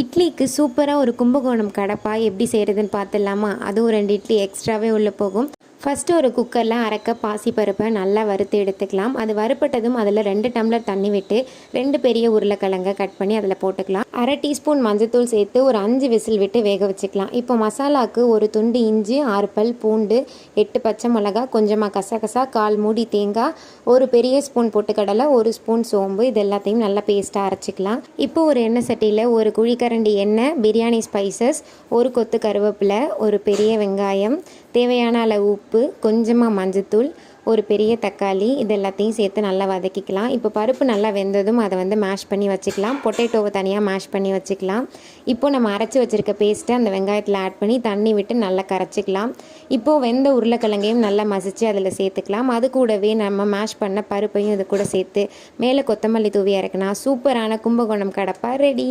இட்லிக்கு சூப்பராக ஒரு கும்பகோணம் கடப்பா எப்படி செய்கிறதுன்னு பார்த்துடலாமா? அதுவும் 2 இட்லி எக்ஸ்ட்ராவே உள்ளே போகும். ஃபஸ்ட்டு ஒரு குக்கரில் அரை கப் பாசிப்பருப்பை நல்லா வறுத்து எடுத்துக்கலாம். அது வறுப்பட்டதும் அதில் 2 டம்ளர் தண்ணி விட்டு 2 பெரிய உருளைக்கிழங்கை கட் பண்ணி அதில் போட்டுக்கலாம். அரை டீஸ்பூன் மஞ்சத்தூள் சேர்த்து ஒரு 5 விசில் விட்டு வேக வச்சுக்கலாம். இப்போ மசாலாவுக்கு ஒரு துண்டு இஞ்சி, 6 பல் பூண்டு, 8 பச்சை மிளகா, கொஞ்சமாக கசகசா, 1/4 மூடி தேங்காய், ஒரு பெரிய ஸ்பூன் பொட்டுக்கடலை, 1 ஸ்பூன் சோம்பு, இது எல்லாத்தையும் நல்லா பேஸ்ட்டாக அரைச்சிக்கலாம். இப்போ ஒரு எண்ணெய் சட்டியில் ஒரு குழிக்கரண்டி எண்ணெய், பிரியாணி ஸ்பைசஸ், ஒரு கொத்து கருவேப்பிலை, ஒரு பெரிய வெங்காயம், தேவையான அளவு உப்பு, கொஞ்சமாக மஞ்சத்தூள், ஒரு பெரிய தக்காளி, இது எல்லாத்தையும் சேர்த்து நல்லா வதக்கிக்கலாம். இப்போ பருப்பு நல்லா வெந்ததும் அதை மேஷ் பண்ணி வச்சுக்கலாம். பொட்டேட்டோவை தனியாக மேஷ் பண்ணி வச்சுக்கலாம். இப்போ நம்ம அரைச்சி வச்சுருக்க பேஸ்ட்டை அந்த வெங்காயத்தில் ஆட் பண்ணி தண்ணி விட்டு நல்லா கரைச்சிக்கலாம். இப்போது வெந்த உருளைக்கிழங்கையும் நல்லா மசித்து அதில் சேர்த்துக்கலாம். அது கூடவே நம்ம மேஷ் பண்ண பருப்பையும் இது கூட சேர்த்து மேலே கொத்தமல்லி தூவி இறக்குனா சூப்பரான கும்பகோணம் கடப்பா ரெடி.